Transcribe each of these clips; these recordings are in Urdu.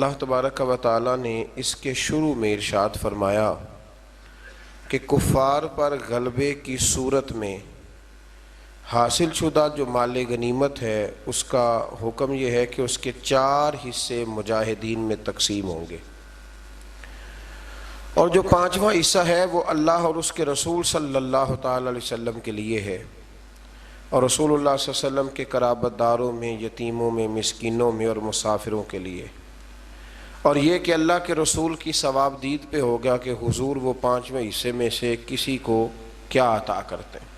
اللہ تبارک و تعالی نے اس کے شروع میں ارشاد فرمایا کہ کفار پر غلبے کی صورت میں حاصل شدہ جو مال غنیمت ہے اس کا حکم یہ ہے کہ اس کے 4 حصے مجاہدین میں تقسیم ہوں گے، اور جو 5واں حصہ ہے وہ اللہ اور اس کے رسول صلی اللہ تعالی علیہ وسلم کے لیے ہے، اور رسول اللہ صلی اللہ علیہ وسلم کے قرابت داروں میں، یتیموں میں، مسکینوں میں اور مسافروں کے لیے، اور یہ کہ اللہ کے رسول کی ثواب دید پہ ہوگا کہ حضور وہ 5ویں حصے میں سے کسی کو کیا عطا کرتے ہیں۔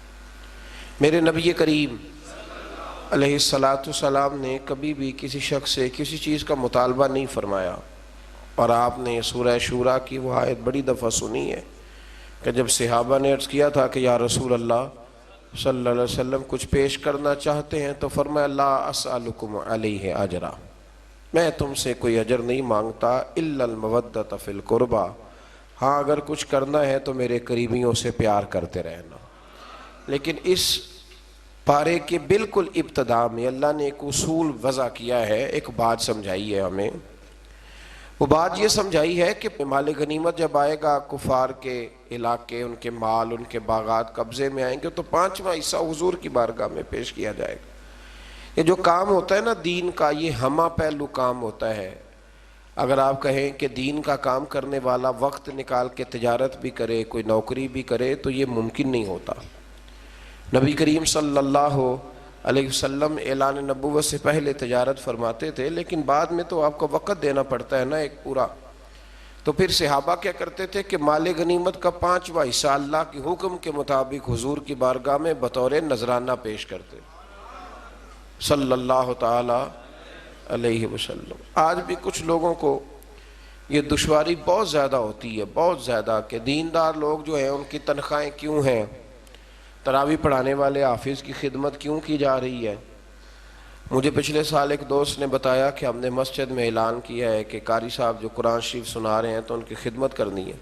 میرے نبی کریم علیہ السلام نے کبھی بھی کسی شخص سے کسی چیز کا مطالبہ نہیں فرمایا، اور آپ نے سورہ شورا کی وہ آیت بڑی دفعہ سنی ہے کہ جب صحابہ نے عرض کیا تھا کہ یا رسول اللہ صلی اللہ علیہ وسلم کچھ پیش کرنا چاہتے ہیں، تو فرمایا لا اسألکم علیہ اجرا، میں تم سے کوئی اجر نہیں مانگتا الا المودۃ فی القربى، ہاں اگر کچھ کرنا ہے تو میرے قریبیوں سے پیار کرتے رہنا۔ لیکن اس پارے کے بالکل ابتدا میں اللہ نے ایک اصول وضع کیا ہے، ایک بات سمجھائی ہے ہمیں۔ وہ بات یہ سمجھائی ہے کہ مال غنیمت جب آئے گا، کفار کے علاقے، ان کے مال، ان کے باغات قبضے میں آئیں گے، تو 5واں حصہ حضور کی بارگاہ میں پیش کیا جائے گا۔ یہ جو کام ہوتا ہے نا دین کا، یہ ہمہ پہلو کام ہوتا ہے۔ اگر آپ کہیں کہ دین کا کام کرنے والا وقت نکال کے تجارت بھی کرے، کوئی نوکری بھی کرے، تو یہ ممکن نہیں ہوتا۔ نبی کریم صلی اللہ علیہ وسلم اعلان نبوت سے پہلے تجارت فرماتے تھے، لیکن بعد میں تو آپ کو وقت دینا پڑتا ہے نا ایک پورا۔ تو پھر صحابہ کیا کرتے تھے کہ مال غنیمت کا 5واں حصہ اللہ کے حکم کے مطابق حضور کی بارگاہ میں بطور نذرانہ پیش کرتے صلی اللہ تعالی علیہ وسلم۔ آج بھی کچھ لوگوں کو یہ دشواری بہت زیادہ ہوتی ہے، بہت زیادہ، کہ دیندار لوگ جو ہیں ان کی تنخواہیں کیوں ہیں، تراویح پڑھانے والے حافظ کی خدمت کیوں کی جا رہی ہے۔ مجھے پچھلے سال ایک دوست نے بتایا کہ ہم نے مسجد میں اعلان کیا ہے کہ قاری صاحب جو قرآن شریف سنا رہے ہیں تو ان کی خدمت کرنی ہے،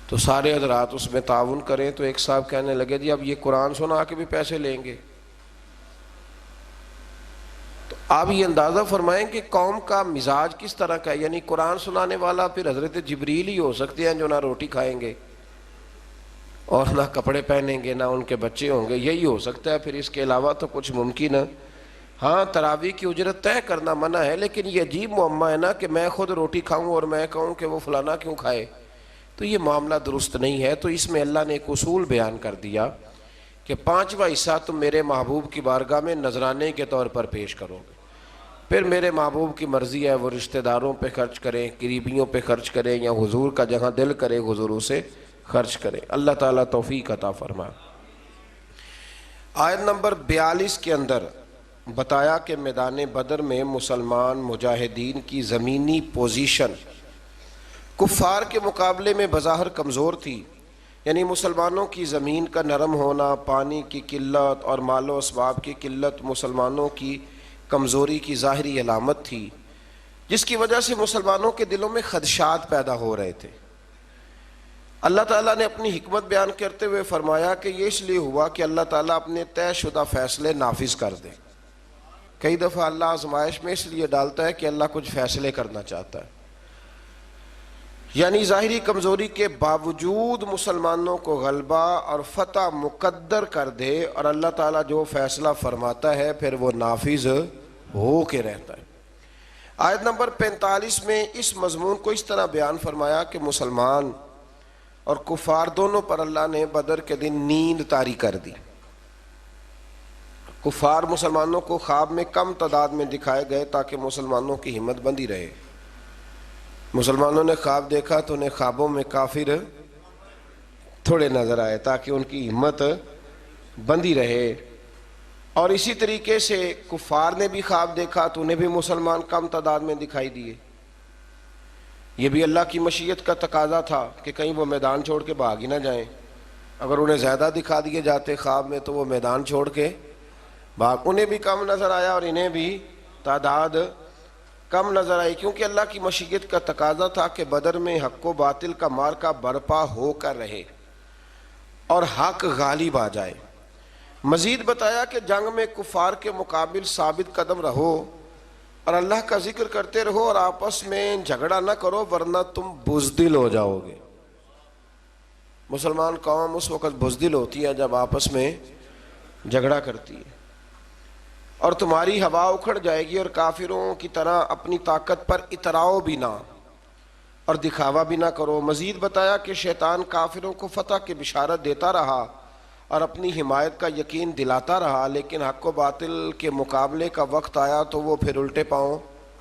تو سارے حضرات اس میں تعاون کریں۔ تو ایک صاحب کہنے لگے جی اب یہ قرآن سنا کے بھی پیسے لیں گے؟ تو آپ یہ اندازہ فرمائیں کہ قوم کا مزاج کس طرح کا ہے، یعنی قرآن سنانے والا پھر حضرت جبریل ہی ہو سکتے ہیں جو نہ روٹی کھائیں گے اور نہ کپڑے پہنیں گے، نہ ان کے بچے ہوں گے، یہی ہو سکتا ہے، پھر اس کے علاوہ تو کچھ ممکن ہے۔ ہاں تراویح کی اجرت طے کرنا منع ہے، لیکن یہ عجیب معاملہ ہے نا کہ میں خود روٹی کھاؤں اور میں کہوں کہ وہ فلانا کیوں کھائے، تو یہ معاملہ درست نہیں ہے۔ تو اس میں اللہ نے ایک اصول بیان کر دیا کہ 5واں حصہ تم میرے محبوب کی بارگاہ میں نذرانے کے طور پر پیش کرو گے، پھر میرے محبوب کی مرضی ہے وہ رشتہ داروں پہ خرچ کریں، قریبیوں پہ خرچ کریں، یا حضور کا جہاں دل کرے حضور سے خرچ کرے۔ اللہ تعالیٰ توفیق عطا فرمائے۔ آیت نمبر 42 کے اندر بتایا کہ میدان بدر میں مسلمان مجاہدین کی زمینی پوزیشن کفار کے مقابلے میں بظاہر کمزور تھی، یعنی مسلمانوں کی زمین کا نرم ہونا، پانی کی قلت اور مال و اسباب کی قلت مسلمانوں کی کمزوری کی ظاہری علامت تھی، جس کی وجہ سے مسلمانوں کے دلوں میں خدشات پیدا ہو رہے تھے۔ اللہ تعالیٰ نے اپنی حکمت بیان کرتے ہوئے فرمایا کہ یہ اس لیے ہوا کہ اللہ تعالیٰ اپنے طے شدہ فیصلے نافذ کر دے۔ کئی دفعہ اللہ آزمائش میں اس لیے ڈالتا ہے کہ اللہ کچھ فیصلے کرنا چاہتا ہے، یعنی ظاہری کمزوری کے باوجود مسلمانوں کو غلبہ اور فتح مقدر کر دے، اور اللہ تعالیٰ جو فیصلہ فرماتا ہے پھر وہ نافذ ہو کے رہتا ہے۔ آیت نمبر 45 میں اس مضمون کو اس طرح بیان فرمایا کہ مسلمان اور کفار دونوں پر اللہ نے بدر کے دن نیند طاری کر دی۔ کفار مسلمانوں کو خواب میں کم تعداد میں دکھائے گئے تاکہ مسلمانوں کی ہمت بندی رہے۔ مسلمانوں نے خواب دیکھا تو انہیں خوابوں میں کافر تھوڑے نظر آئے تاکہ ان کی ہمت بندی رہے، اور اسی طریقے سے کفار نے بھی خواب دیکھا تو انہیں بھی مسلمان کم تعداد میں دکھائی دیے۔ یہ بھی اللہ کی مشیت کا تقاضا تھا کہ کہیں وہ میدان چھوڑ کے بھاگ ہی نہ جائیں۔ اگر انہیں زیادہ دکھا دیے جاتے خواب میں تو وہ میدان چھوڑ کے بھاگ، انہیں بھی کم نظر آیا اور انہیں بھی تعداد کم نظر آئی، کیونکہ اللہ کی مشیت کا تقاضا تھا کہ بدر میں حق و باطل کا معرکہ برپا ہو کر رہے اور حق غالب آ جائے۔ مزید بتایا کہ جنگ میں کفار کے مقابل ثابت قدم رہو اور اللہ کا ذکر کرتے رہو اور آپس میں جھگڑا نہ کرو ورنہ تم بزدل ہو جاؤ گے۔ مسلمان قوم اس وقت بزدل ہوتی ہے جب آپس میں جھگڑا کرتی ہے، اور تمہاری ہوا اکھڑ جائے گی، اور کافروں کی طرح اپنی طاقت پر اتراؤ بھی نہ اور دکھاوا بھی نہ کرو۔ مزید بتایا کہ شیطان کافروں کو فتح کی بشارت دیتا رہا اور اپنی حمایت کا یقین دلاتا رہا، لیکن حق و باطل کے مقابلے کا وقت آیا تو وہ پھر الٹے پاؤں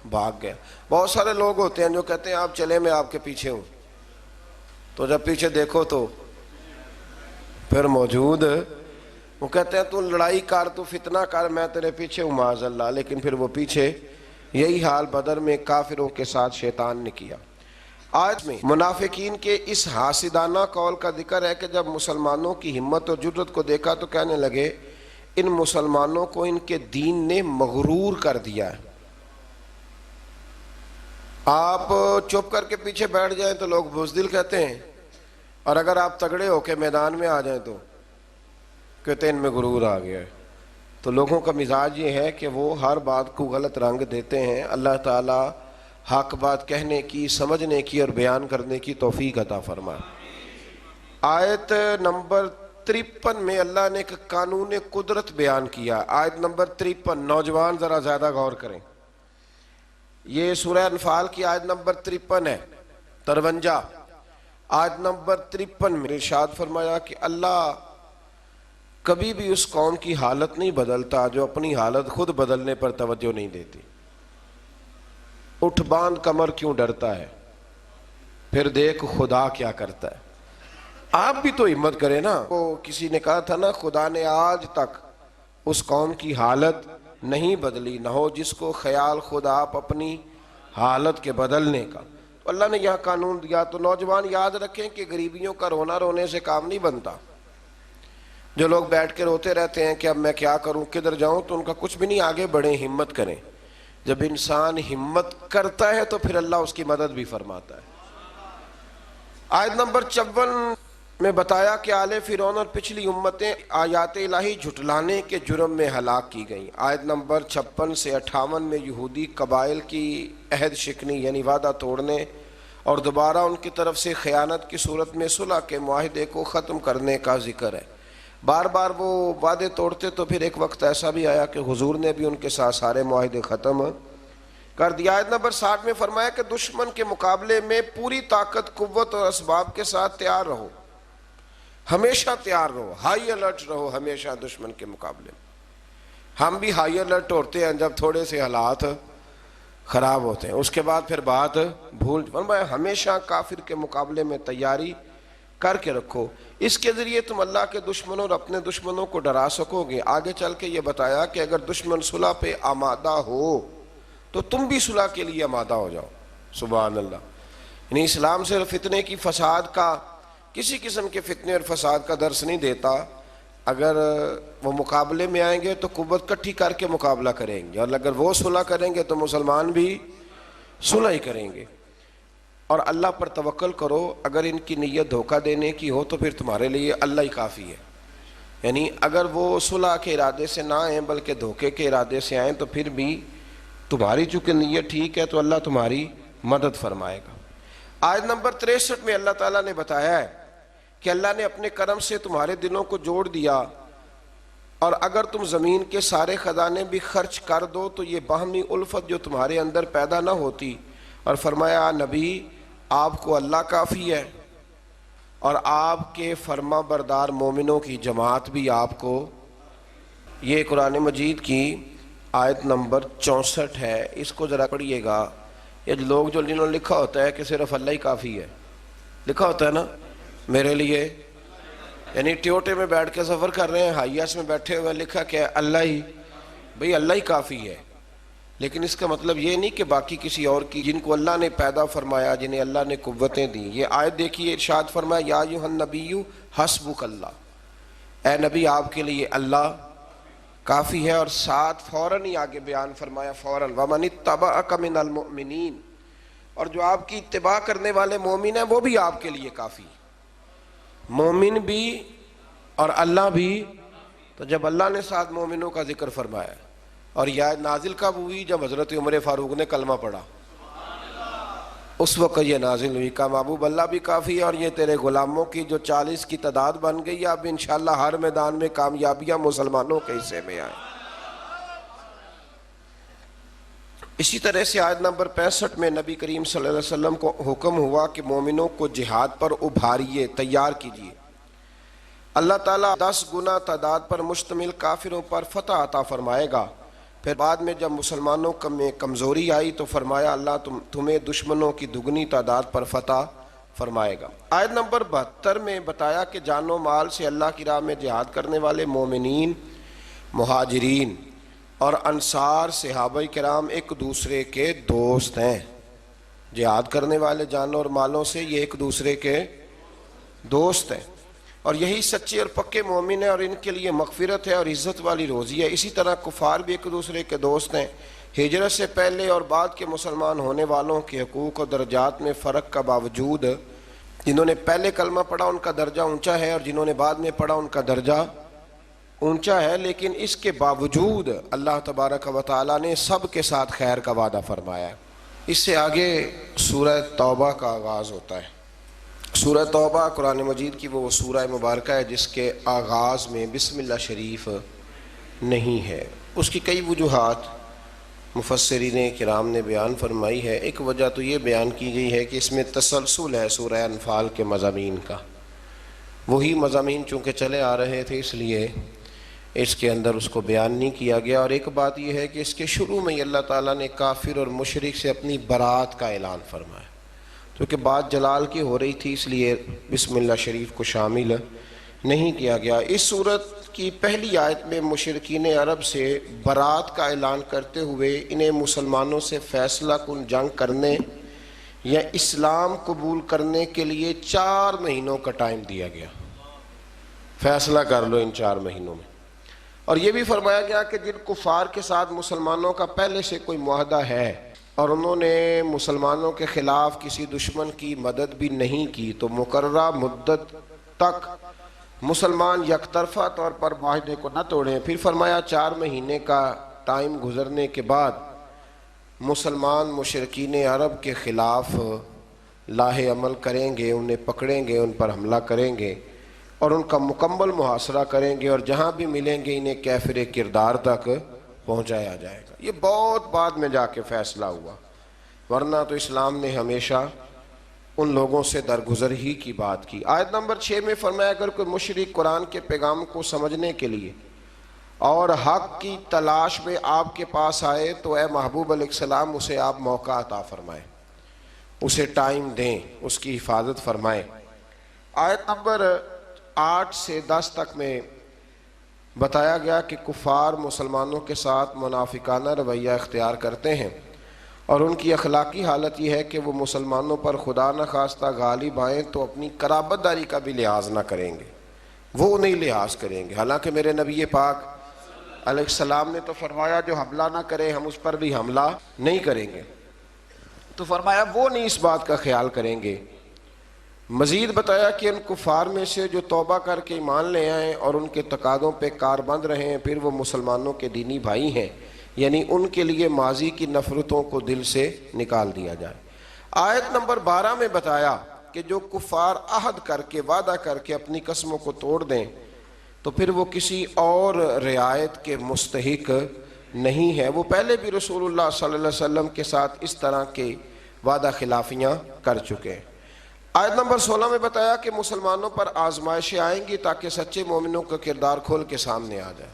بھاگ گئے۔ بہت سارے لوگ ہوتے ہیں جو کہتے ہیں آپ چلے میں آپ کے پیچھے ہوں، تو جب پیچھے دیکھو تو پھر موجود وہ کہتے ہیں تو لڑائی کر، تو فتنہ کر، میں تیرے پیچھے ہوں معاذ اللہ، لیکن پھر وہ پیچھے۔ یہی حال بدر میں کافروں کے ساتھ شیطان نے کیا۔ آج میں منافقین کے اس حاسدانہ قول کا ذکر ہے کہ جب مسلمانوں کی ہمت اور جرت کو دیکھا تو کہنے لگے ان مسلمانوں کو ان کے دین نے مغرور کر دیا ہے۔ آپ چپ کر کے پیچھے بیٹھ جائیں تو لوگ بزدل کہتے ہیں، اور اگر آپ تگڑے ہو کے میدان میں آ جائیں تو کہتے ہیں ان میں غرور آ گیا ہے۔ تو لوگوں کا مزاج یہ ہے کہ وہ ہر بات کو غلط رنگ دیتے ہیں۔ اللہ تعالیٰ حق بات کہنے کی، سمجھنے کی اور بیان کرنے کی توفیق عطا فرمائے۔ آیت نمبر 53 میں اللہ نے ایک قانون قدرت بیان کیا۔ آیت نمبر 53، نوجوان ذرا زیادہ غور کریں، یہ سورہ انفال کی آیت نمبر 53 ہے، 53۔ آیت نمبر 53 میں ارشاد فرمایا کہ اللہ کبھی بھی اس قوم کی حالت نہیں بدلتا جو اپنی حالت خود بدلنے پر توجہ نہیں دیتی۔ اٹھ باندھ کمر کیوں ڈرتا ہے، پھر دیکھ خدا کیا کرتا ہے۔ آپ بھی تو ہمت کریں نا۔ وہ کسی نے کہا تھا نا، خدا نے آج تک اس قوم کی حالت نہیں بدلی، نہ ہو جس کو خیال خود آپ اپنی حالت کے بدلنے کا۔ تو اللہ نے یہاں قانون دیا۔ تو نوجوان یاد رکھیں کہ غریبیوں کا رونا رونے سے کام نہیں بنتا۔ جو لوگ بیٹھ کے روتے رہتے ہیں کہ اب میں کیا کروں، کدھر جاؤں، تو ان کا کچھ بھی نہیں، آگے بڑھیں، ہمت کریں۔ جب انسان ہمت کرتا ہے تو پھر اللہ اس کی مدد بھی فرماتا ہے۔ آیت نمبر 54 میں بتایا کہ آل فرعون اور پچھلی امتیں آیات الہی جھٹلانے کے جرم میں ہلاک کی گئیں۔ آیت نمبر 56 سے 58 میں یہودی قبائل کی عہد شکنی یعنی وعدہ توڑنے اور دوبارہ ان کی طرف سے خیانت کی صورت میں صلح کے معاہدے کو ختم کرنے کا ذکر ہے۔ بار بار وہ وعدے توڑتے تو پھر ایک وقت ایسا بھی آیا کہ حضور نے بھی ان کے ساتھ سارے معاہدے ختم کر دیا۔ آیت نمبر 60 میں فرمایا کہ دشمن کے مقابلے میں پوری طاقت، قوت اور اسباب کے ساتھ تیار رہو، ہمیشہ تیار رہو، ہائی الرٹ رہو ہمیشہ دشمن کے مقابلے میں۔ ہم بھی ہائی الرٹ ہوتے ہیں جب تھوڑے سے حالات خراب ہوتے ہیں، اس کے بعد پھر بات بھول۔ فرمایا ہمیشہ کافر کے مقابلے میں تیاری کر کے رکھو، اس کے ذریعے تم اللہ کے دشمنوں اور اپنے دشمنوں کو ڈرا سکو گے۔ آگے چل کے یہ بتایا کہ اگر دشمن صلح پہ آمادہ ہو تو تم بھی صلح کے لیے آمادہ ہو جاؤ۔ سبحان اللہ۔ یعنی اسلام صرف فتنے کی، فساد کا، کسی قسم کے فتنے اور فساد کا درس نہیں دیتا۔ اگر وہ مقابلے میں آئیں گے تو قوت کٹھی کر کے مقابلہ کریں گے، اور اگر وہ صلح کریں گے تو مسلمان بھی صلح ہی کریں گے۔ اور اللہ پر توکل کرو، اگر ان کی نیت دھوکہ دینے کی ہو تو پھر تمہارے لیے اللہ ہی کافی ہے۔ یعنی اگر وہ صلح کے ارادے سے نہ آئیں بلکہ دھوکے کے ارادے سے آئیں تو پھر بھی تمہاری چونکہ نیت ٹھیک ہے تو اللہ تمہاری مدد فرمائے گا۔ آیت نمبر 63 میں اللہ تعالیٰ نے بتایا ہے کہ اللہ نے اپنے کرم سے تمہارے دلوں کو جوڑ دیا، اور اگر تم زمین کے سارے خزانے بھی خرچ کر دو تو یہ باہمی الفت جو تمہارے اندر پیدا نہ ہوتی۔ اور فرمایا نبی آپ کو اللہ کافی ہے، اور آپ کے فرما بردار مومنوں کی جماعت بھی آپ کو۔ یہ قرآن مجید کی آیت نمبر 64 ہے، اس کو ذرا پڑھیے گا۔ یہ لوگ جنہوں نے لکھا ہوتا ہے کہ صرف اللہ ہی کافی ہے، لکھا ہوتا ہے نا میرے لیے، یعنی ٹیوٹے میں بیٹھ کے سفر کر رہے ہیں، ہائیس میں بیٹھے ہوئے لکھا کہ اللہ ہی، بھئی اللہ ہی کافی ہے، لیکن اس کا مطلب یہ نہیں کہ باقی کسی اور کی، جن کو اللہ نے پیدا فرمایا، جنہیں اللہ نے قوتیں دیں۔ یہ آیت دیکھیے، ارشاد فرمایا یا ایھا النبی حسبک اللہ، اے نبی آپ کے لیے اللہ کافی ہے، اور ساتھ فوراً ہی آگے بیان فرمایا، فوراً وَمَنِ اتَّبَعَكَ مِنَ الْمُؤْمِنِينَ، اور جو آپ کی اتباع کرنے والے مومن ہیں وہ بھی آپ کے لیے کافی، مومن بھی اور اللہ بھی۔ تو جب اللہ نے ساتھ مومنوں کا ذکر فرمایا اور یہ آیت نازل کب ہوئی؟ جب حضرت عمر فاروق نے کلمہ پڑھا، اس وقت یہ نازل ہوئی۔ کا محبوب اللہ بھی کافی ہے، اور یہ تیرے غلاموں کی جو 40 کی تعداد بن گئی، اب انشاءاللہ ہر میدان میں کامیابیاں مسلمانوں کے حصے میں آئیں۔ اسی طرح سے آیت نمبر 65 میں نبی کریم صلی اللہ علیہ وسلم کو حکم ہوا کہ مومنوں کو جہاد پر ابھاریے، تیار کیجیے۔ اللہ تعالیٰ 10 گنا تعداد پر مشتمل کافروں پر فتح عطا فرمائے گا۔ پھر بعد میں جب مسلمانوں میں کمزوری آئی تو فرمایا اللہ تمہیں دشمنوں کی دگنی تعداد پر فتح فرمائے گا۔ آیت نمبر 72 میں بتایا کہ جان و مال سے اللہ کی راہ میں جہاد کرنے والے مومنین، مہاجرین اور انصار صحابہ کرام ایک دوسرے کے دوست ہیں۔ جہاد کرنے والے جانوں اور مالوں سے یہ ایک دوسرے کے دوست ہیں، اور یہی سچے اور پکے مومن ہیں، اور ان کے لیے مغفرت ہے اور عزت والی روزی ہے۔ اسی طرح کفار بھی ایک دوسرے کے دوست ہیں۔ ہجرت سے پہلے اور بعد کے مسلمان ہونے والوں کے حقوق اور درجات میں فرق کا باوجود جنہوں نے پہلے کلمہ پڑھا ان کا درجہ اونچا ہے، اور جنہوں نے بعد میں پڑھا ان کا درجہ اونچا ہے، لیکن اس کے باوجود اللہ تبارک و تعالیٰ نے سب کے ساتھ خیر کا وعدہ فرمایا ہے۔ اس سے آگے سورہ توبہ کا آغاز ہوتا ہے۔ سورہ توبہ قرآن مجید کی وہ سورہ مبارکہ ہے جس کے آغاز میں بسم اللہ شریف نہیں ہے۔ اس کی کئی وجوہات مفسرین کرام نے بیان فرمائی ہے۔ ایک وجہ تو یہ بیان کی گئی ہے کہ اس میں تسلسل ہے سورہ انفال کے مضامین کا، وہی مضامین چونکہ چلے آ رہے تھے اس لیے اس کے اندر اس کو بیان نہیں کیا گیا۔ اور ایک بات یہ ہے کہ اس کے شروع میں اللہ تعالیٰ نے کافر اور مشرک سے اپنی برات کا اعلان فرمایا، کیونکہ بات جلال کی ہو رہی تھی اس لیے بسم اللہ شریف کو شامل نہیں کیا گیا۔ اس صورت کی پہلی آیت میں مشرکین عرب سے برات کا اعلان کرتے ہوئے انہیں مسلمانوں سے فیصلہ کن جنگ کرنے یا اسلام قبول کرنے کے لیے 4 مہینوں کا ٹائم دیا گیا۔ فیصلہ کر لو ان 4 مہینوں میں۔ اور یہ بھی فرمایا گیا کہ جن کفار کے ساتھ مسلمانوں کا پہلے سے کوئی معاہدہ ہے اور انہوں نے مسلمانوں کے خلاف کسی دشمن کی مدد بھی نہیں کی تو مقررہ مدت تک مسلمان یک طرفہ طور پر معاہدے کو نہ توڑیں۔ پھر فرمایا 4 مہینے کا ٹائم گزرنے کے بعد مسلمان مشرکین عرب کے خلاف لاہ عمل کریں گے، انہیں پکڑیں گے، ان پر حملہ کریں گے اور ان کا مکمل محاصرہ کریں گے، اور جہاں بھی ملیں گے انہیں کیفر کردار تک پہنچایا جائے گا۔ یہ بہت بعد میں جا کے فیصلہ ہوا، ورنہ تو اسلام نے ہمیشہ ان لوگوں سے درگزر ہی کی بات کی۔ آیت نمبر 6 میں فرمایا اگر کوئی مشرک قرآن کے پیغام کو سمجھنے کے لیے اور حق کی تلاش میں آپ کے پاس آئے تو اے محبوب علیہ السلام اسے آپ موقع عطا فرمائیں، اسے ٹائم دیں، اس کی حفاظت فرمائیں۔ آیت نمبر 8 سے 10 تک میں بتایا گیا کہ کفار مسلمانوں کے ساتھ منافقانہ رویہ اختیار کرتے ہیں، اور ان کی اخلاقی حالت یہ ہے کہ وہ مسلمانوں پر خدا نخواستہ غالب آئیں تو اپنی قرابت داری کا بھی لحاظ نہ کریں گے، وہ نہیں لحاظ کریں گے۔ حالانکہ میرے نبی پاک علیہ السلام نے تو فرمایا جو حملہ نہ کرے ہم اس پر بھی حملہ نہیں کریں گے، تو فرمایا وہ نہیں اس بات کا خیال کریں گے۔ مزید بتایا کہ ان کفار میں سے جو توبہ کر کے ایمان لے آئیں اور ان کے تقاضوں پہ کاربند رہے ہیں پھر وہ مسلمانوں کے دینی بھائی ہیں، یعنی ان کے لیے ماضی کی نفرتوں کو دل سے نکال دیا جائے۔ آیت نمبر 12 میں بتایا کہ جو کفار عہد کر کے وعدہ کر کے اپنی قسموں کو توڑ دیں تو پھر وہ کسی اور رعایت کے مستحق نہیں ہے، وہ پہلے بھی رسول اللہ صلی اللہ علیہ وسلم کے ساتھ اس طرح کے وعدہ خلافیاں کر چکے ہیں۔ آیت نمبر 16 میں بتایا کہ مسلمانوں پر آزمائشیں آئیں گی تاکہ سچے مومنوں کا کردار کھول کے سامنے آ جائے۔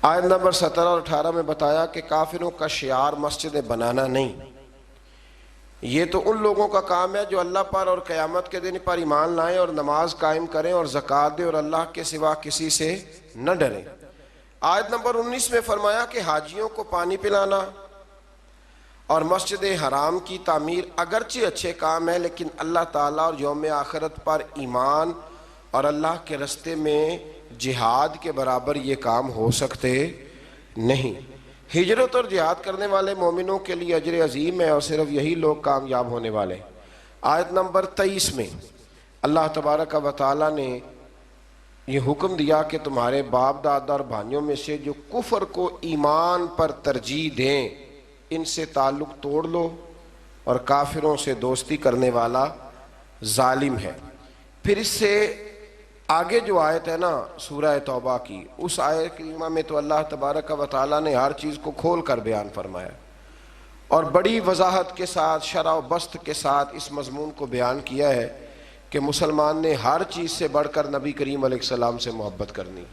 آیت نمبر 17 اور 18 میں بتایا کہ کافروں کا شعار مسجد بنانا نہیں، یہ تو ان لوگوں کا کام ہے جو اللہ پر اور قیامت کے دن پر ایمان لائیں اور نماز قائم کریں اور زکوٰۃ دیں اور اللہ کے سوا کسی سے نہ ڈریں۔ آیت نمبر 19 میں فرمایا کہ حاجیوں کو پانی پلانا اور مسجد حرام کی تعمیر اگرچہ اچھے کام ہے لیکن اللہ تعالیٰ اور یوم آخرت پر ایمان اور اللہ کے رستے میں جہاد کے برابر یہ کام ہو سکتے نہیں۔ ہجرت اور جہاد کرنے والے مومنوں کے لیے اجر عظیم ہے اور صرف یہی لوگ کامیاب ہونے والے۔ آیت نمبر 23 میں اللہ تبارک و تعالیٰ نے یہ حکم دیا کہ تمہارے باپ دادا اور بھائیوں میں سے جو کفر کو ایمان پر ترجیح دیں ان سے تعلق توڑ لو، اور کافروں سے دوستی کرنے والا ظالم ہے۔ پھر اس سے آگے جو آیت ہے نا سورہ توبہ کی، اس آیت کریمہ میں تو اللہ تبارک و تعالیٰ نے ہر چیز کو کھول کر بیان فرمایا اور بڑی وضاحت کے ساتھ، شرح و بسط کے ساتھ اس مضمون کو بیان کیا ہے کہ مسلمان نے ہر چیز سے بڑھ کر نبی کریم علیہ السلام سے محبت کرنی،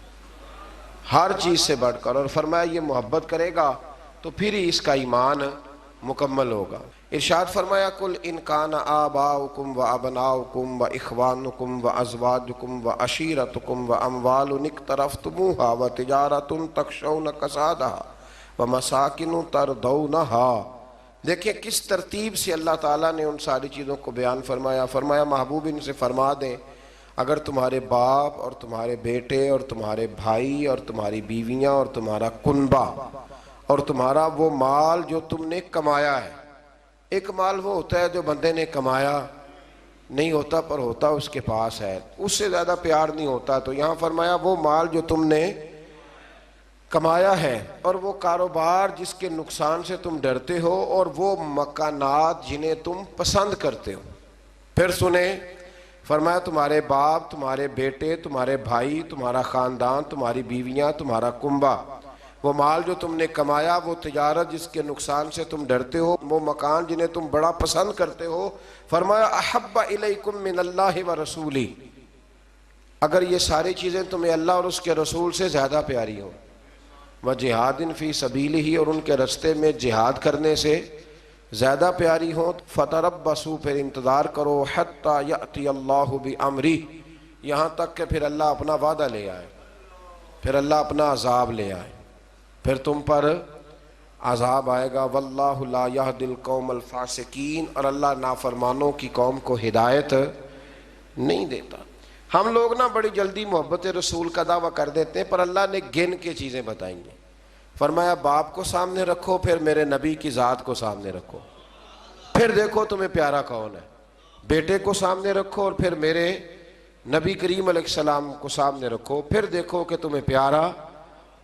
ہر چیز سے بڑھ کر، اور فرمایا یہ محبت کرے گا تو پھر ہی اس کا ایمان مکمل ہوگا۔ ارشاد فرمایا قل ان کان آباؤکم و ابناؤکم و اخوانکم و ازواجکم و عشیرتکم و اموال اقترفتموها و تجارت تخشون کسادها و مساکن ترضونها۔ دیکھیں کس ترتیب سے اللہ تعالیٰ نے ان ساری چیزوں کو بیان فرمایا۔ فرمایا محبوب ان سے فرما دیں اگر تمہارے باپ اور تمہارے بیٹے اور تمہارے بھائی اور تمہاری بیویاں اور تمہارا کنبہ اور تمہارا وہ مال جو تم نے کمایا ہے، ایک مال وہ ہوتا ہے جو بندے نے کمایا نہیں ہوتا پر ہوتا اس کے پاس ہے، اس سے زیادہ پیار نہیں ہوتا، تو یہاں فرمایا وہ مال جو تم نے کمایا ہے، اور وہ کاروبار جس کے نقصان سے تم ڈرتے ہو، اور وہ مکانات جنہیں تم پسند کرتے ہو۔ پھر سنیں فرمایا تمہارے باپ، تمہارے بیٹے، تمہارے بھائی، تمہارا خاندان، تمہاری بیویاں، تمہارا کنبہ، وہ مال جو تم نے کمایا، وہ تجارت جس کے نقصان سے تم ڈرتے ہو، وہ مکان جنہیں تم بڑا پسند کرتے ہو۔ فرمایا احب الیکم من اللہ و رسولی، اگر یہ ساری چیزیں تمہیں اللہ اور اس کے رسول سے زیادہ پیاری ہوں، وجہاد فی سبیلہ، اور ان کے رستے میں جہاد کرنے سے زیادہ پیاری ہوں، فتربصوا، پھر انتظار کرو، حتی یأتی اللہ بامرہ، یہاں تک کہ پھر اللہ اپنا وعدہ لے آئے، پھر اللہ اپنا عذاب لے آئے، پھر تم پر عذاب آئے گا۔ واللہ لا یہدی القوم الفاسقین، اور اللہ نافرمانوں کی قوم کو ہدایت نہیں دیتا۔ ہم لوگ نا بڑی جلدی محبت رسول کا دعویٰ کر دیتے ہیں، پر اللہ نے گن کے چیزیں بتائیں گے۔ فرمایا باپ کو سامنے رکھو، پھر میرے نبی کی ذات کو سامنے رکھو، پھر دیکھو تمہیں پیارا کون ہے۔ بیٹے کو سامنے رکھو اور پھر میرے نبی کریم علیہ السلام کو سامنے رکھو، پھر دیکھو کہ تمہیں پیارا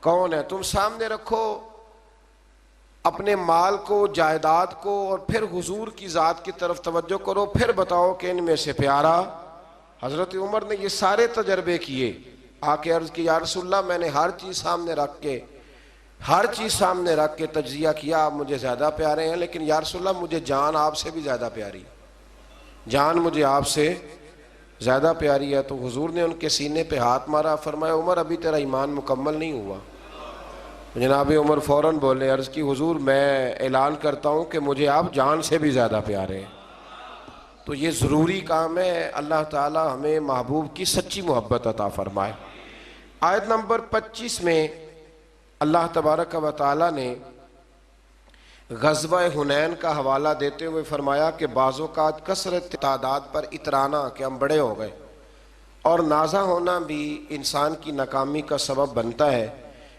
کون ہے۔ تم سامنے رکھو اپنے مال کو، جائیداد کو، اور پھر حضور کی ذات کی طرف توجہ کرو، پھر بتاؤ کہ ان میں سے پیارا۔ حضرت عمر نے یہ سارے تجربے کیے، آ کے عرض کی یا رسول اللہ میں نے ہر چیز سامنے رکھ کے تجزیہ کیا، آپ مجھے زیادہ پیارے ہیں، لیکن یا رسول اللہ مجھے جان آپ سے بھی زیادہ پیاری، جان مجھے آپ سے زیادہ پیاری ہے۔ تو حضور نے ان کے سینے پہ ہاتھ مارا، فرمایا عمر ابھی تیرا ایمان مکمل نہیں ہوا۔ جناب عمر فوراً بولے، عرض کی حضور میں اعلان کرتا ہوں کہ مجھے آپ جان سے بھی زیادہ پیارے ہیں۔ تو یہ ضروری کام ہے، اللہ تعالی ہمیں محبوب کی سچی محبت عطا فرمائے۔ آیت نمبر 25 میں اللہ تبارک و تعالی نے غزوہ حنین کا حوالہ دیتے ہوئے فرمایا کہ بعض اوقات کثرت تعداد پر اترانا کہ ہم بڑے ہو گئے اور نازا ہونا بھی انسان کی ناکامی کا سبب بنتا ہے۔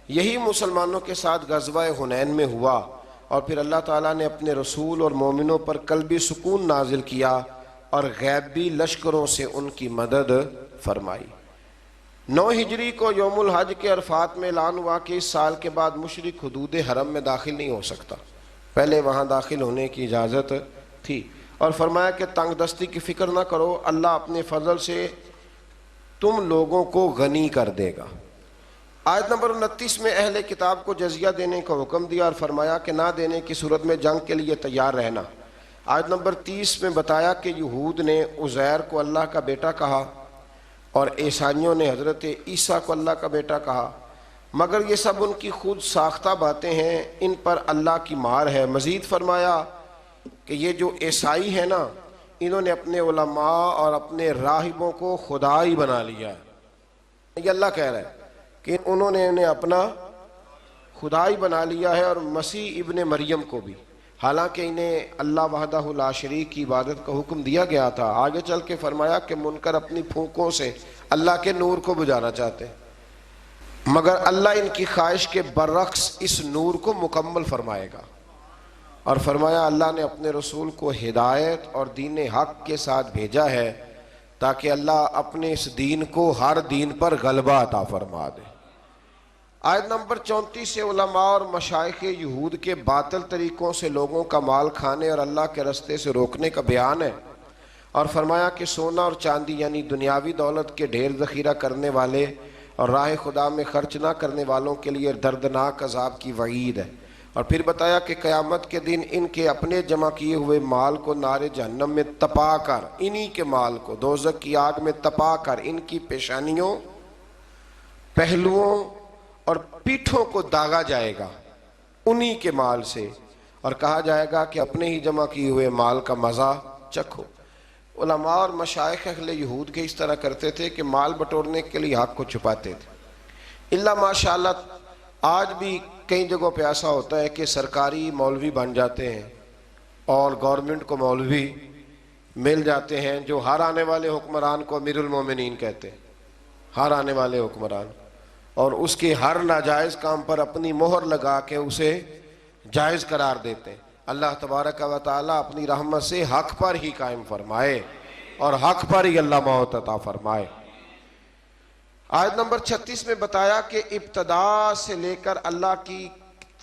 یہی مسلمانوں کے ساتھ غزوہ حنین میں ہوا، اور پھر اللہ تعالیٰ نے اپنے رسول اور مومنوں پر قلبی سکون نازل کیا اور غیبی لشکروں سے ان کی مدد فرمائی۔ 9 ہجری کو یوم الحج کے عرفات میں اعلان ہوا کہ اس سال کے بعد مشرک حدود حرم میں داخل نہیں ہو سکتا، پہلے وہاں داخل ہونے کی اجازت تھی، اور فرمایا کہ تنگ دستی کی فکر نہ کرو، اللہ اپنے فضل سے تم لوگوں کو غنی کر دے گا۔ آیت نمبر 29 میں اہل کتاب کو جزیہ دینے کا حکم دیا اور فرمایا کہ نہ دینے کی صورت میں جنگ کے لیے تیار رہنا۔ آیت نمبر 30 میں بتایا کہ یہود نے عزیر کو اللہ کا بیٹا کہا اور عیسائیوں نے حضرت عیسیٰ کو اللہ کا بیٹا کہا، مگر یہ سب ان کی خود ساختہ باتیں ہیں، ان پر اللہ کی مار ہے۔ مزید فرمایا کہ یہ جو عیسائی ہیں نا، انہوں نے اپنے علماء اور اپنے راہبوں کو خدا ہی بنا لیا ہے۔ یہ اللہ کہہ رہا ہے کہ انہوں نے انہیں اپنا خدا ہی بنا لیا ہے، اور مسیح ابن مریم کو بھی، حالانکہ انہیں اللہ وحدہ لا شریک کی عبادت کا حکم دیا گیا تھا۔ آگے چل کے فرمایا کہ منکر اپنی پھونکوں سے اللہ کے نور کو بجھانا چاہتے ہیں، مگر اللہ ان کی خواہش کے برعکس اس نور کو مکمل فرمائے گا۔ اور فرمایا اللہ نے اپنے رسول کو ہدایت اور دین حق کے ساتھ بھیجا ہے تاکہ اللہ اپنے اس دین کو ہر دین پر غلبہ عطا فرما دے۔ آیت نمبر 34 سے علماء اور مشائخ یہود کے باطل طریقوں سے لوگوں کا مال کھانے اور اللہ کے راستے سے روکنے کا بیان ہے، اور فرمایا کہ سونا اور چاندی یعنی دنیاوی دولت کے ڈھیر ذخیرہ کرنے والے اور راہ خدا میں خرچ نہ کرنے والوں کے لیے دردناک عذاب کی وعید ہے، اور پھر بتایا کہ قیامت کے دن ان کے اپنے جمع کیے ہوئے مال کو نار جہنم میں تپا کر، انہی کے مال کو دوزخ کی آگ میں تپا کر ان کی پیشانیوں، پہلوؤں اور پیٹھوں کو داغا جائے گا انہی کے مال سے، اور کہا جائے گا کہ اپنے ہی جمع کیے ہوئے مال کا مزہ چکھو۔ علماء اور مشائخ اہل یہود کے اس طرح کرتے تھے کہ مال بٹورنے کے لیے حق کو چھپاتے تھے۔ اللہ ماشاءاللہ آج بھی کئی جگہوں پہ ایسا ہوتا ہے کہ سرکاری مولوی بن جاتے ہیں اور گورنمنٹ کو مولوی مل جاتے ہیں جو ہر آنے والے حکمران کو امیر المومنین کہتے ہیں، ہر آنے والے حکمران، اور اس کے ہر ناجائز کام پر اپنی مہر لگا کے اسے جائز قرار دیتے ہیں۔ اللہ تبارک و تعالی اپنی رحمت سے حق پر ہی قائم فرمائے اور حق پر ہی اللہ موت عطا فرمائے۔ آیت نمبر 36 میں بتایا کہ ابتدا سے لے کر اللہ کی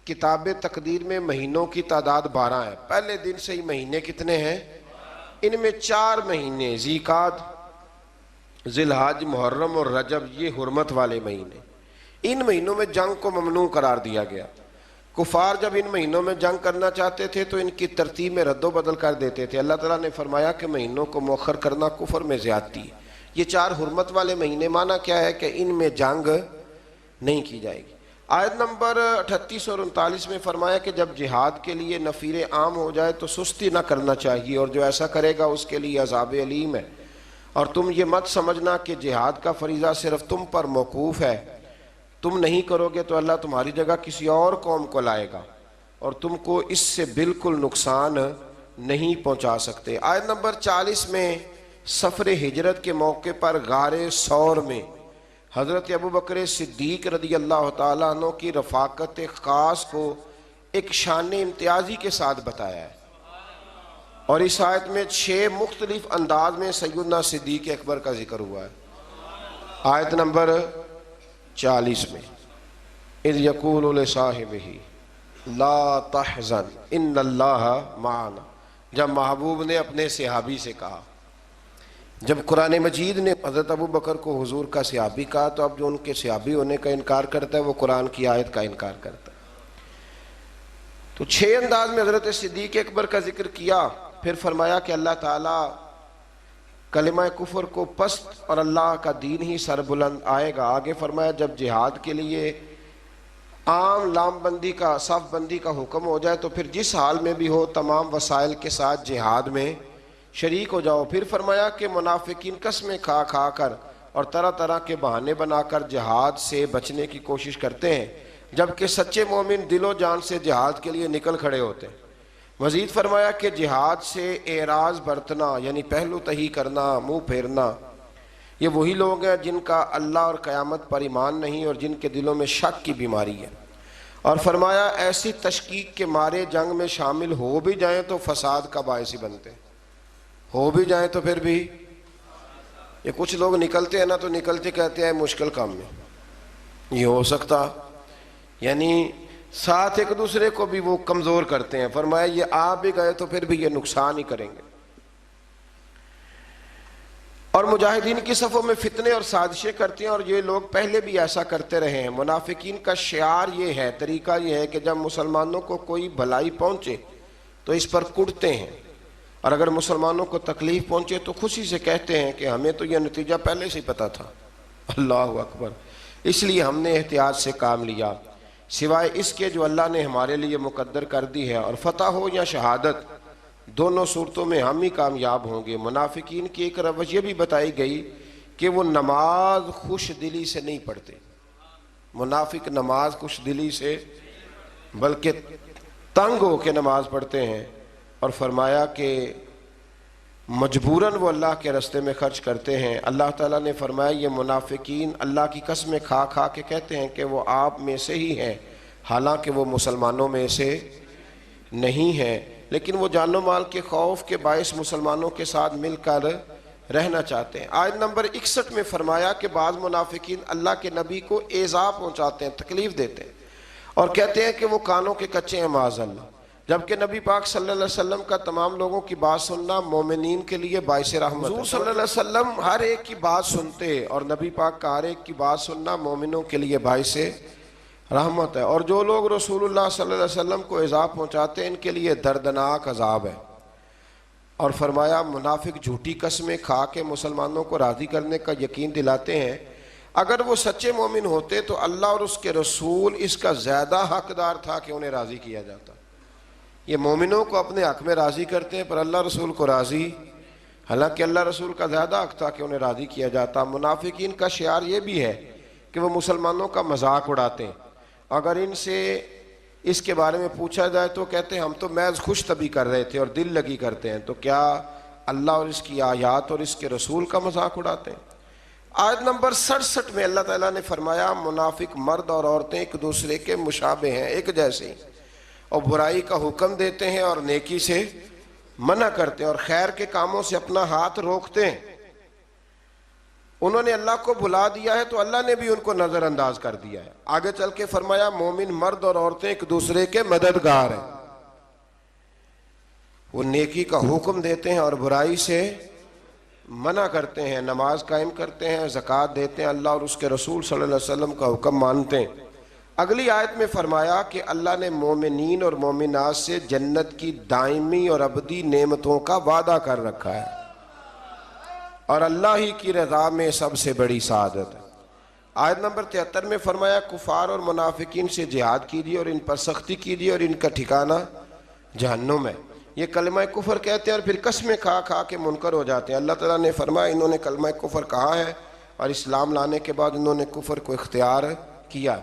کتاب تقدیر میں مہینوں کی تعداد 12 ہے۔ پہلے دن سے ہی مہینے کتنے ہیں؟ ان میں 4 مہینے ذیقعد، ذی الحج، محرم اور رجب، یہ حرمت والے مہینے۔ ان مہینوں میں جنگ کو ممنوع قرار دیا گیا۔ کفار جب ان مہینوں میں جنگ کرنا چاہتے تھے تو ان کی ترتیب میں رد و بدل کر دیتے تھے۔ اللہ تعالیٰ نے فرمایا کہ مہینوں کو مؤخر کرنا کفر میں زیادتی ہے۔ یہ 4 حرمت والے مہینے، معنی کیا ہے کہ ان میں جنگ نہیں کی جائے گی۔ آیت نمبر 38 اور 39 میں فرمایا کہ جب جہاد کے لیے نفیر عام ہو جائے تو سستی نہ کرنا چاہیے، اور جو ایسا کرے گا اس کے لیے عذاب علیم ہے، اور تم یہ مت سمجھنا کہ جہاد کا فریضہ صرف تم پر موقوف ہے، تم نہیں کرو گے تو اللہ تمہاری جگہ کسی اور قوم کو لائے گا اور تم کو اس سے بالکل نقصان نہیں پہنچا سکتے۔ آیت نمبر 40 میں سفر ہجرت کے موقع پر غار ثور میں حضرت ابوبکر صدیق رضی اللہ تعالیٰ عنہ کی رفاقت خاص کو ایک شان امتیازی کے ساتھ بتایا ہے، اور اس آیت میں 6 مختلف انداز میں سیدنا صدیق اکبر کا ذکر ہوا ہے۔ آیت نمبر 40 میں اذ یقول لصاحبہ لا تحزن ان اللہ معنا، جب محبوب نے اپنے صحابی سے کہا، جب قرآن مجید نے حضرت ابوبکر کو حضور کا صحابی کہا تو اب جو ان کے صحابی ہونے کا انکار کرتا ہے وہ قرآن کی آیت کا انکار کرتا ہے۔ تو 6 انداز میں حضرت صدیق اکبر کا ذکر کیا، پھر فرمایا کہ اللہ تعالیٰ کلمہ کفر کو پست اور اللہ کا دین ہی سر بلند آئے گا۔ آگے فرمایا جب جہاد کے لیے عام لام بندی کا، صف بندی کا حکم ہو جائے تو پھر جس حال میں بھی ہو تمام وسائل کے ساتھ جہاد میں شریک ہو جاؤ۔ پھر فرمایا کہ منافقین قسمیں کھا کھا کر اور طرح طرح کے بہانے بنا کر جہاد سے بچنے کی کوشش کرتے ہیں، جبکہ سچے مومن دل و جان سے جہاد کے لیے نکل کھڑے ہوتے ہیں۔ مزید فرمایا کہ جہاد سے اعراض برتنا یعنی پہلو تہی کرنا، منہ پھیرنا، یہ وہی لوگ ہیں جن کا اللہ اور قیامت پر ایمان نہیں اور جن کے دلوں میں شک کی بیماری ہے، اور فرمایا ایسی تشکیک کے مارے جنگ میں شامل ہو بھی جائیں تو فساد کا باعث ہی بنتے ہیں، ہو بھی جائیں تو پھر بھی یہ کچھ لوگ نکلتے ہیں نا تو نکلتے کہتے ہیں مشکل کام میں یہ ہو سکتا، یعنی ساتھ ایک دوسرے کو بھی وہ کمزور کرتے ہیں۔ فرمایا یہ آپ بھی گئے تو پھر بھی یہ نقصان ہی کریں گے، اور مجاہدین کی صفوں میں فتنے اور سازشیں کرتے ہیں، اور یہ لوگ پہلے بھی ایسا کرتے رہے ہیں۔ منافقین کا شعار یہ ہے، طریقہ یہ ہے کہ جب مسلمانوں کو کوئی بھلائی پہنچے تو اس پر کڑتے ہیں، اور اگر مسلمانوں کو تکلیف پہنچے تو خوشی سے کہتے ہیں کہ ہمیں تو یہ نتیجہ پہلے سے پتا تھا۔ اللہ اکبر، اس لیے ہم نے احتیاط سے کام لیا، سوائے اس کے جو اللہ نے ہمارے لیے مقدر کر دی ہے، اور فتح ہو یا شہادت دونوں صورتوں میں ہم ہی کامیاب ہوں گے۔ منافقین کی ایک روش یہ بھی بتائی گئی کہ وہ نماز خوش دلی سے نہیں پڑھتے، منافق نماز خوش دلی سے بلکہ تنگ ہو کے نماز پڑھتے ہیں، اور فرمایا کہ مجبوراً وہ اللہ کے راستے میں خرچ کرتے ہیں۔ اللہ تعالیٰ نے فرمایا یہ منافقین اللہ کی قسمیں کھا کھا کے کہتے ہیں کہ وہ آپ میں سے ہی ہیں، حالانکہ وہ مسلمانوں میں سے نہیں ہیں، لیکن وہ جان و مال کے خوف کے باعث مسلمانوں کے ساتھ مل کر رہنا چاہتے ہیں۔ آیت نمبر 61 میں فرمایا کہ بعض منافقین اللہ کے نبی کو ایذا پہنچاتے ہیں، تکلیف دیتے ہیں اور کہتے ہیں کہ وہ کانوں کے کچے ہیں معاذ اللہ، جبکہ نبی پاک صلی اللہ علیہ وسلم کا تمام لوگوں کی بات سننا مومنین کے لیے باعث رحمت ہے۔ حضور صلی اللہ علیہ وسلم ہر ایک کی بات سنتے اور نبی پاک کا ہر ایک کی بات سننا مومنوں کے لیے باعث رحمت ہے، اور جو لوگ رسول اللہ صلی اللہ علیہ وسلم کو ایذا پہنچاتے ہیں ان کے لیے دردناک عذاب ہے۔ اور فرمایا منافق جھوٹی قسمیں کھا کے مسلمانوں کو راضی کرنے کا یقین دلاتے ہیں، اگر وہ سچے مومن ہوتے تو اللہ اور اس کے رسول اس کا زیادہ حقدار تھا کہ انہیں راضی کیا جاتا۔ یہ مومنوں کو اپنے حق میں راضی کرتے ہیں پر اللہ رسول کو راضی، حالانکہ اللہ رسول کا زیادہ حق تھا کہ انہیں راضی کیا جاتا۔ منافقین کا شعار یہ بھی ہے کہ وہ مسلمانوں کا مذاق اڑاتے ہیں، اگر ان سے اس کے بارے میں پوچھا جائے تو کہتے ہیں ہم تو محض خوش طبی کر رہے تھے اور دل لگی کرتے ہیں، تو کیا اللہ اور اس کی آیات اور اس کے رسول کا مذاق اڑاتے ہیں؟ آیت نمبر 67 میں اللہ تعالیٰ نے فرمایا منافق مرد اور عورتیں ایک دوسرے کے مشابہ ہیں، ایک جیسے ہیں، اور برائی کا حکم دیتے ہیں اور نیکی سے منع کرتے ہیں اور خیر کے کاموں سے اپنا ہاتھ روکتے ہیں۔ انہوں نے اللہ کو بھلا دیا ہے تو اللہ نے بھی ان کو نظر انداز کر دیا ہے۔ آگے چل کے فرمایا مومن مرد اور عورتیں ایک دوسرے کے مددگار ہیں، وہ نیکی کا حکم دیتے ہیں اور برائی سے منع کرتے ہیں، نماز قائم کرتے ہیں، زکوٰۃ دیتے ہیں، اللہ اور اس کے رسول صلی اللہ علیہ وسلم کا حکم مانتے ہیں۔ اگلی آیت میں فرمایا کہ اللہ نے مومنین اور مومنات سے جنت کی دائمی اور ابدی نعمتوں کا وعدہ کر رکھا ہے، اور اللہ ہی کی رضا میں سب سے بڑی سعادت ہے۔ آیت نمبر 73 میں فرمایا کفار اور منافقین سے جہاد کیجیے اور ان پر سختی کیجیے اور ان کا ٹھکانہ جہنم ہے۔ یہ کلمہ کفر کہتے ہیں اور پھر قسمیں کھا کھا کے منکر ہو جاتے ہیں۔ اللہ تعالیٰ نے فرمایا انہوں نے کلمہ کفر کہا ہے اور اسلام لانے کے بعد انہوں نے کفر کو اختیار کیا۔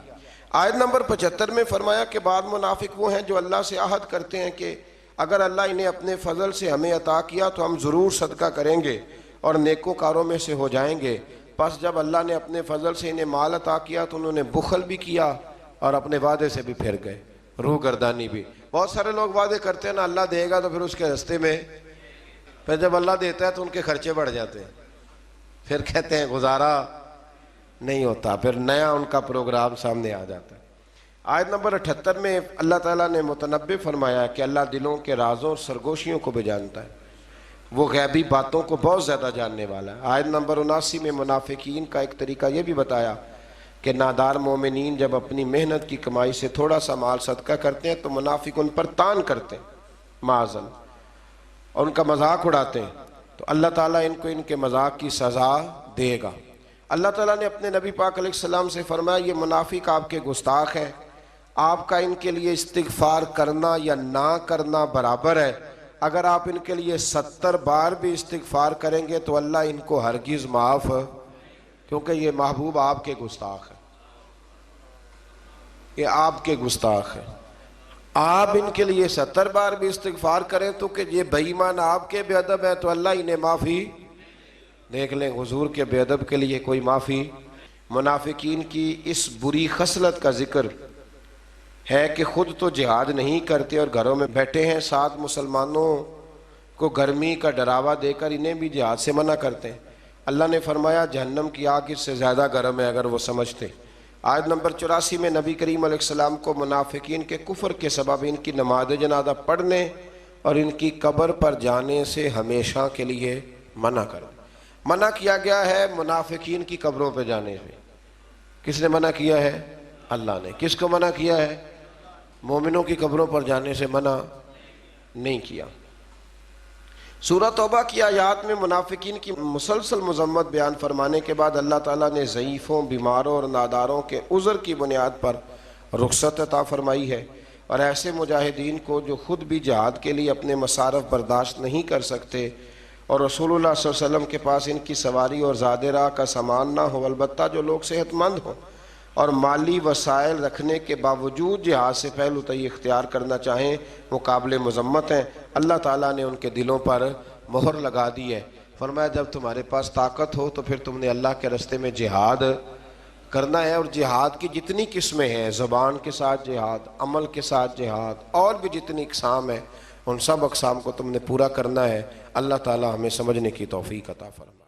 آیت نمبر 75 میں فرمایا کہ بعض منافق وہ ہیں جو اللہ سے عہد کرتے ہیں کہ اگر اللہ انہیں اپنے فضل سے ہمیں عطا کیا تو ہم ضرور صدقہ کریں گے اور نیکوکاروں میں سے ہو جائیں گے، پس جب اللہ نے اپنے فضل سے انہیں مال عطا کیا تو انہوں نے بخل بھی کیا اور اپنے وعدے سے بھی پھر گئے، روح گردانی بھی۔ بہت سارے لوگ وعدے کرتے ہیں نا اللہ دے گا تو پھر اس کے راستے میں، پھر جب اللہ دیتا ہے تو ان کے خرچے بڑھ جاتے ہیں، پھر کہتے ہیں گزارا نہیں ہوتا، پھر نیا ان کا پروگرام سامنے آ جاتا ہے۔ آیت نمبر 78 میں اللہ تعالیٰ نے متنبع فرمایا کہ اللہ دلوں کے رازوں اور سرگوشیوں کو بھی جانتا ہے، وہ غیبی باتوں کو بہت زیادہ جاننے والا ہے۔ آیت نمبر 79 میں منافقین کا ایک طریقہ یہ بھی بتایا کہ نادار مومنین جب اپنی محنت کی کمائی سے تھوڑا سا مال صدقہ کرتے ہیں تو منافق ان پر تان کرتے ہیں معاذ اللہ اور ان کا مذاق اڑاتے ہیں، تو اللہ تعالیٰ ان کو ان کے مذاق کی سزا دے گا۔ اللہ تعالیٰ نے اپنے نبی پاک علیہ السلام سے فرمایا یہ منافق آپ کے گستاخ ہیں، آپ کا ان کے لیے استغفار کرنا یا نہ کرنا برابر ہے، اگر آپ ان کے لیے 70 بار بھی استغفار کریں گے تو اللہ ان کو ہرگز معاف، کیونکہ یہ محبوب آپ کے گستاخ ہے، یہ آپ کے گستاخ ہے۔ آپ ان کے لیے 70 بار بھی استغفار کریں تو کہ یہ بے ایمان آپ کے بے ادب ہے تو اللہ انہیں معافی دیکھ لیں، حضور کے بے ادب کے لیے کوئی معافی۔ منافقین کی اس بری خصلت کا ذکر ہے کہ خود تو جہاد نہیں کرتے اور گھروں میں بیٹھے ہیں، ساتھ مسلمانوں کو گرمی کا ڈراوا دے کر انہیں بھی جہاد سے منع کرتے ہیں۔ اللہ نے فرمایا جہنم کی آگ اس سے زیادہ گرم ہے اگر وہ سمجھتے۔ آیت نمبر 84 میں نبی کریم علیہ السلام کو منافقین کے کفر کے سبب ان کی نماز جنازہ پڑھنے اور ان کی قبر پر جانے سے ہمیشہ کے لیے منع کیا گیا ہے۔ منافقین کی قبروں پہ جانے سے کس نے منع کیا ہے؟ اللہ نے۔ کس کو منع کیا ہے؟ مومنوں کی قبروں پر جانے سے منع نہیں کیا۔ سورہ توبہ کی آیات میں منافقین کی مسلسل مذمت بیان فرمانے کے بعد اللہ تعالیٰ نے ضعیفوں، بیماروں اور ناداروں کے عذر کی بنیاد پر رخصت عطا فرمائی ہے، اور ایسے مجاہدین کو جو خود بھی جہاد کے لیے اپنے مصارف برداشت نہیں کر سکتے اور رسول اللہ صلی اللہ علیہ وسلم کے پاس ان کی سواری اور زاد راہ کا سامان نہ ہو، البتہ جو لوگ صحت مند ہوں اور مالی وسائل رکھنے کے باوجود جہاد سے پہلو تئی اختیار کرنا چاہیں، وہ قابل مذمت ہیں۔ اللہ تعالیٰ نے ان کے دلوں پر مہر لگا دی ہے۔ فرمایا جب تمہارے پاس طاقت ہو تو پھر تم نے اللہ کے راستے میں جہاد کرنا ہے، اور جہاد کی جتنی قسمیں ہیں، زبان کے ساتھ جہاد، عمل کے ساتھ جہاد، اور بھی جتنی اقسام ہیں، ان سب اقسام کو تم نے پورا کرنا ہے۔ اللہ تعالی ہمیں سمجھنے کی توفیق عطا فرمائے۔